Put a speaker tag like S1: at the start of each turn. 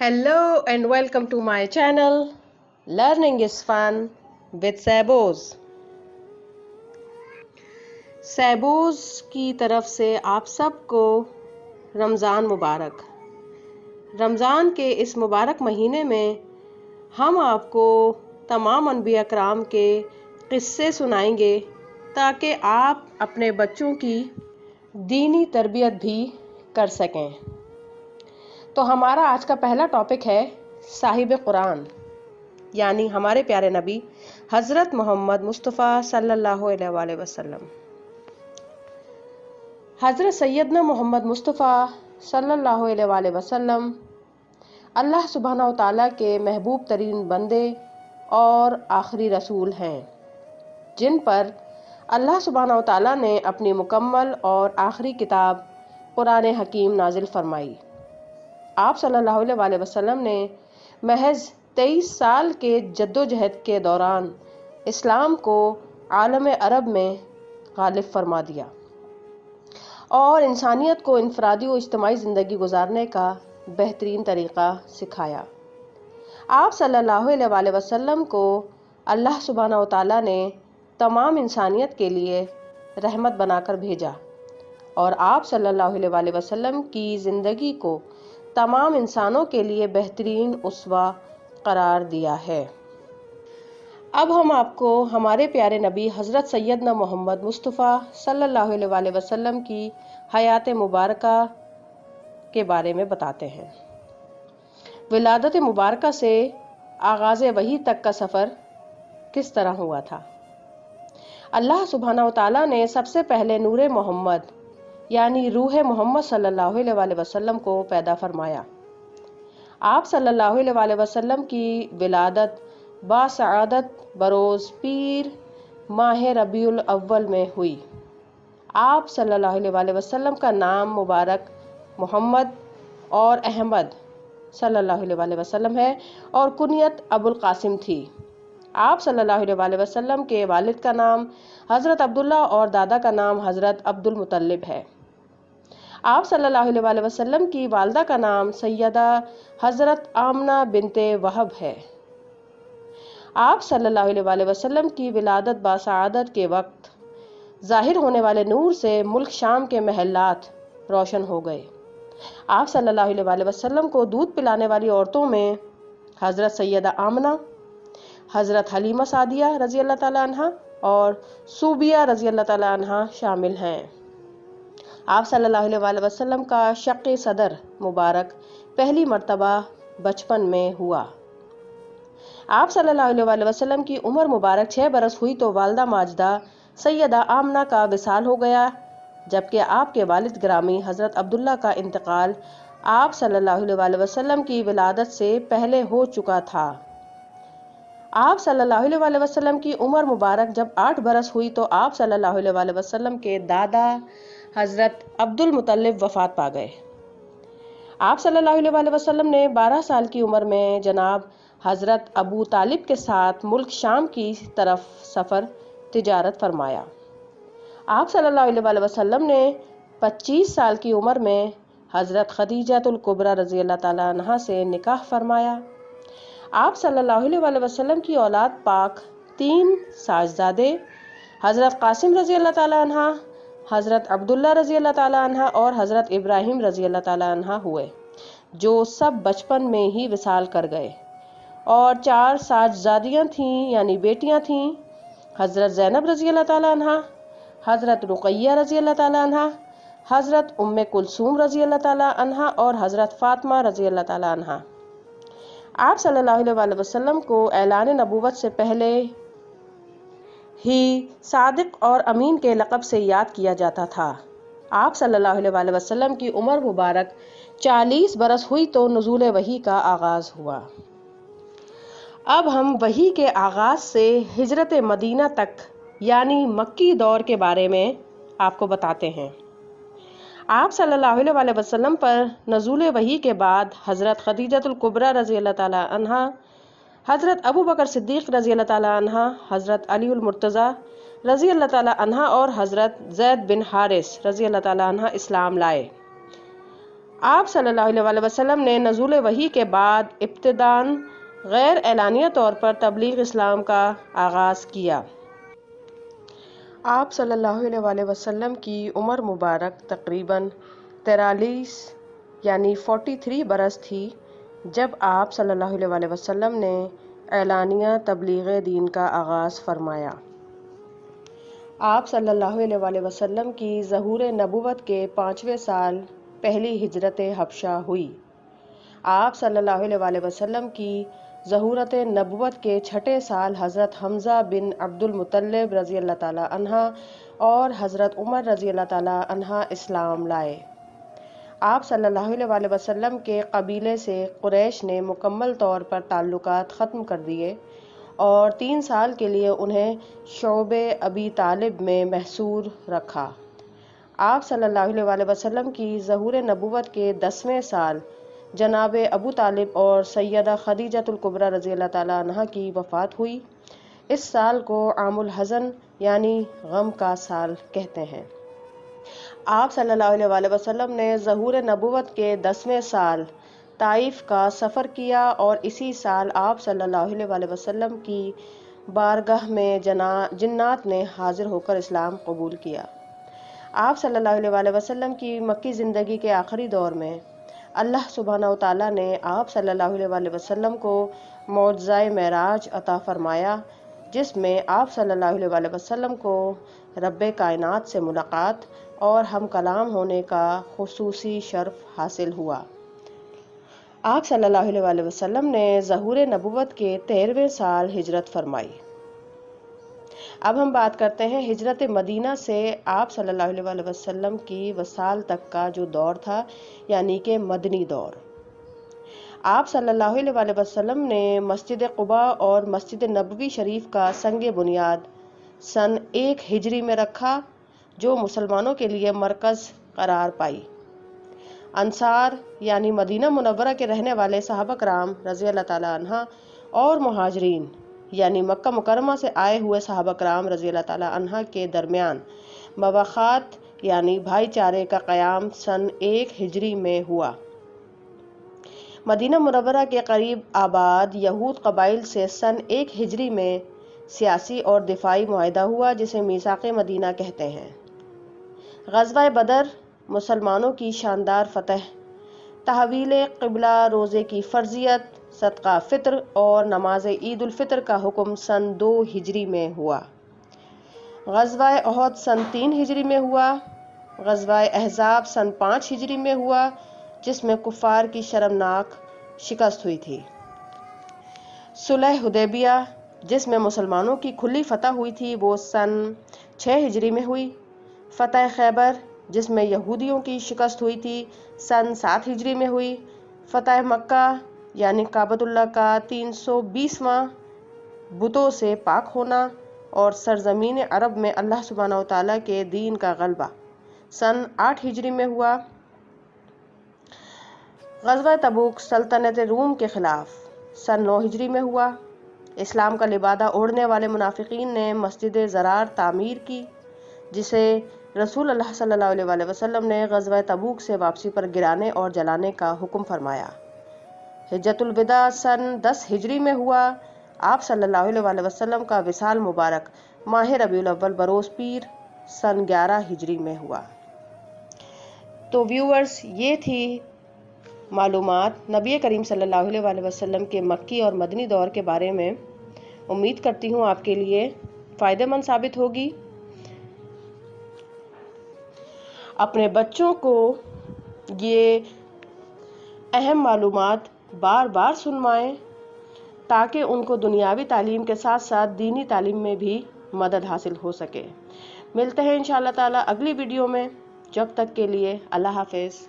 S1: Hello and welcome to my channel Learning is Fun with Sehboz. सहबोज की तरफ से आप सबको रमज़ान मुबारक। रमज़ान के इस मुबारक महीने में हम आपको तमाम अनबिया कराम के क़िस्से सुनाएंगे ताकि आप अपने बच्चों की दीनी तरबियत भी कर सकें। तो हमारा आज का पहला टॉपिक है साहिब कुरान यानी हमारे प्यारे नबी हज़रत मोहम्मद मुस्तफ़ा सल्लल्लाहु अलैहि वसल्लम। हज़रत सैयदना मोहम्मद मुस्तफ़ा सल्लल्लाहु अलैहि वसल्लम अल्लाह सुब्हानहू तआला के महबूब तरीन बंदे और आखिरी रसूल हैं, जिन पर अल्लाह सुब्हानहू तआला ने अपनी मुकम्मल और आखिरी किताब कुरान हकीम नाजिल फरमाई। आप सल्लल्लाहु अलैहि वसल्लम ने महज 23 साल के जद्दोजहद के दौरान इस्लाम को आलम अरब में गालिब फरमा दिया और इंसानियत को इनफरादी व इज्तिमाई ज़िंदगी गुजारने का बेहतरीन तरीक़ा सिखाया। आप सल्लल्लाहु अलैहि वसल्लम को अल्लाह सुब्हानहू तआला ने तमाम इंसानियत के लिए रहमत बनाकर भेजा और आप सल्लल्लाहु अलैहि वसल्लम की ज़िंदगी को तमाम इंसानों के लिए बेहतरीन उसवा करार दिया है। अब हम आपको हमारे प्यारे नबी हज़रत सैयदना मोहम्मद मुस्तफ़ा सल्लल्लाहु अलैहि वसल्लम की हयात मुबारका के बारे में बताते हैं। विलादत मुबारका से आगाज़ वही तक का सफ़र किस तरह हुआ था। अल्लाह सुब्हानहू तआला ने सबसे पहले नूरे मोहम्मद यानी रूह मोहम्मद सल्लल्लाहु अलैहि वसल्लम को पैदा फरमाया। आप सल्लल्लाहु अलैहि वसल्लम की विलादत बासआदत बरोज़ पीर माह रबीउल अव्वल में हुई। आप सल्लल्लाहु अलैहि वसल्लम का नाम मुबारक मोहम्मद और अहमद सल्लल्लाहु अलैहि वसल्लम है और कुनियत अबुल कासिम थी। आप सल्लल्लाहु अलैहि वसल्लम के वालिद का नाम हज़रत अब्दुल्ला और दादा का नाम हज़रत अब्दुल मुतल्लिब है। आप सल्लल्लाहु अलैहि वसल्लम की वालदा का नाम सैयदा हज़रत आमना बिनते वहब है। आप सल्लल्लाहु अलैहि वसल्लम की विलादत बासआदत के वक्त ज़ाहिर होने वाले नूर से मुल्क शाम के महल्लात रोशन हो गए। आप सल्लल्लाहु अलैहि वसल्लम को दूध पिलाने वाली औरतों में हज़रत सैयदा आमना, हज़रत हलीमा सादिया रज़ी अल्लाह ताला अन्हा और सूबिया रज़ी अल्लाह ताला अन्हा शामिल हैं। आप सल्लल्लाहु अलैहि वसल्लम का शक़ सदर मुबारक पहली मर्तबा बचपन में हुआ। आप सल्लल्लाहु अलैहि वसल्लम की उम्र मुबारक 6 बरस हुई तो वालदा माजदा सैयदा आमना का विसाल हो गया, जबकि आपके वालिद ग्रामी हज़रत अब्दुल्ला का इंतकाल आप सल्लल्लाहु अलैहि वसल्लम की विलादत से पहले हो चुका था। आप सल्लल्लाहु अलैहि वसल्लम की उम्र मुबारक जब 8 बरस हुई तो आप सल्लल्लाहु अलैहि वसल्लम के दादा हज़रत अब्दुल मुतल्लिब वफ़ात पा गए। आप सल्लल्लाहु अलैहि वसल्लम ने 12 साल की उम्र में जनाब हज़रत अबू तालिब के साथ मुल्क शाम की तरफ सफ़र तिजारत फरमाया। आप सल्लल्लाहु अलैहि वसल्लम ने 25 साल की उम्र में हज़रत खदीजतुल कुबरा रज़ी अल्लाह ताला अन्हा से निकाह फरमाया। आप सल्लल्लाहु अलैहि वसल्लम की औलाद पाक 3 साजदादे हज़रत कासिम रज़ी अल्लाह ताला अन्हा, हज़रत अब्दुल्ला रज़ी अल्लाह ताला अन्हा और हज़रत इब्राहिम रज़ी अल्लाह ताला अन्हा हुए, जो सब बचपन में ही विसाल कर गए। और 4 साजदादियाँ थीं यानी बेटियाँ थीं, हज़रत ज़ैनब रज़ी अल्लाह ताला अन्हा, हज़रत रुक़ैया रज़ी अल्लाह ताला अन्हा, हज़रत उम्मे कुलसूम रज़ी अल्लाह ताला अन्हा और हज़रत फ़ातिमा रज़ी अल्लाह ताला अन्हा। आप सल्लल्लाहु अलैहि वसल्लम को ऐलान नबूवत से पहले ही सादिक और अमीन के लक़ब से याद किया जाता था। आप सल्लल्लाहु अलैहि वसल्लम की उम्र मुबारक 40 बरस हुई तो नुज़ूल वही का आगाज़ हुआ। अब हम वही के आगाज़ से हिजरत मदीना तक यानी मक्की दौर के बारे में आपको बताते हैं। आप सल्लल्लाहु अलैहि वसल्लम पर नुज़ूल वही के बाद हज़रत खदीजतुल कुबरा रज़ी अल्लाह ताला अन्हा, हज़रत अबू बकर सिद्दीक़ रज़ी अल्लाह ताला अन्हा, हज़रत अलीउल मुर्तज़ा रज़ी अल्लाह ताला अन्हा और हज़रत ज़ैद बिन हारिस रज़ी अल्लाह ताला अन्हा इस्लाम लाए। آپ صلی اللہ علیہ وسلم نے نزول وحی کے بعد ابتداً غیر اعلانیہ طور پر تبلیغ اسلام کا آغاز کیا۔ آپ صلی اللہ علیہ وسلم کی عمر مبارک تقریباً 43 یعنی 43 برس تھی جب آپ صلی اللہ علیہ وسلم نے اعلانیہ تبلیغ دین کا آغاز فرمایا۔ آپ صلی اللہ علیہ وسلم کی ظہور نبوت کے 5ویں سال پہلی ہجرت حبشہ ہوئی۔ آپ صلی اللہ علیہ وسلم کی ظہورت نبوت کے 6 سال حضرت حمزہ بن عبد المطلب رضی اللہ تعالیٰ عنہ اور حضرت عمر رضی اللہ تعالیٰ عنہ اسلام لائے۔ آپ صلی اللہ علیہ وسلم کے قبیلے سے قریش نے مکمل طور پر تعلقات ختم کر دیے اور 3 سال کے لیے انہیں شعب ابی طالب میں محصور رکھا۔ آپ صلی اللہ علیہ وسلم کی ظہور نبوت کے 10ویں سال جناب ابو طالب اور سیدہ خدیجہ الکبریٰ رضی اللہ تعالیٰ عنہ کی وفات ہوئی۔ اس سال کو عام الحزن یعنی غم کا سال کہتے ہیں۔ آپ صلی اللہ علیہ وسلم نے ظہور نبوت کے 10ویں سال طائف کا سفر کیا اور اسی سال آپ صلی اللہ علیہ وسلم کی بارگاہ میں جنات نے حاضر ہو کر اسلام قبول کیا۔ آپ صلی اللہ علیہ وسلم کی مکی زندگی کے آخری دور میں اللہ سبحانہ و تعالیٰ نے آپ صلی اللہ علیہ وسلم کو معجزہ معراج عطا فرمایا، جس میں آپ صلی اللہ علیہ وسلم کو رب کائنات سے ملاقات اور ہم کلام ہونے کا خصوصی شرف حاصل ہوا۔ آپ صلی اللہ علیہ وسلم نے ظہور نبوت کے 13ویں سال ہجرت فرمائی۔ اب ہم بات کرتے ہیں ہجرت مدینہ سے آپ صلی اللہ علیہ وسلم کی وصال تک کا جو دور تھا، یعنی کہ مدنی دور۔ آپ صلی اللہ علیہ وسلم نے مسجد قباء اور مسجد نبوی شریف کا سنگ بنیاد سن 1 ہجری میں رکھا، جو مسلمانوں کے لیے مرکز قرار پائی۔ انصار یعنی مدینہ منورہ کے رہنے والے صحابہ کرام رضی اللہ تعالیٰ عنہ اور مہاجرین یعنی مکہ مکرمہ سے آئے ہوئے صحابہ کرام رضی اللہ تعالیٰ عنہ کے درمیان مواخات یعنی بھائی چارے کا قیام سن 1 ہجری میں ہوا۔ مدینہ منورہ کے قریب آباد یہود قبائل سے سن 1 ہجری میں سیاسی اور دفاعی معاہدہ ہوا، جسے میثاق مدینہ کہتے ہیں۔ غزوہ بدر مسلمانوں کی شاندار فتح، تحویل قبلہ، روزے کی فرضیت، صدقہ فطر اور نماز عید الفطر کا حکم سن 2 ہجری میں ہوا۔ غزوہ احد سن 3 ہجری میں ہوا۔ غزوہ احزاب سن 5 ہجری میں ہوا، جس میں کفار کی شرمناک شکست ہوئی تھی۔ صلح حدیبیہ جس میں مسلمانوں کی کھلی فتح ہوئی تھی، وہ سن 6 ہجری میں ہوئی۔ فتح خیبر جس میں یہودیوں کی شکست ہوئی تھی، سن 7 ہجری میں ہوئی۔ فتح مکہ یعنی کعبۃ اللہ کا 320واں بتوں سے پاک ہونا اور سرزمین عرب میں اللہ سبحانہ و تعالیٰ کے دین کا غلبہ سن 8 ہجری میں ہوا۔ غزوہ تبوک سلطنت روم کے خلاف سن 9 ہجری میں ہوا۔ اسلام کا لبادہ اوڑھنے والے منافقین نے مسجد ضرار تعمیر کی، جسے رسول اللہ صلی اللہ علیہ وسلم نے غزوہ تبوک سے واپسی پر گرانے اور جلانے کا حکم فرمایا۔ حجۃ الوداع سن 10 ہجری میں ہوا۔ آپ صلی اللہ علیہ وسلم کا وصال مبارک ماہ ربیع الاول بروز پیر سن 11 ہجری میں ہوا۔ تو ویورز، یہ تھی معلومات نبی کریم صلی اللہ علیہ وسلم کے مکی اور مدنی دور کے بارے میں۔ امید کرتی ہوں آپ کے لیے فائدہ مند ثابت ہوگی۔ اپنے بچوں کو یہ اہم معلومات بار بار سنوائیں تاکہ ان کو دنیاوی تعلیم کے ساتھ ساتھ دینی تعلیم میں بھی مدد حاصل ہو سکے۔ ملتے ہیں انشاءاللہ تعالی اگلی ویڈیو میں، جب تک کے لیے اللہ حافظ۔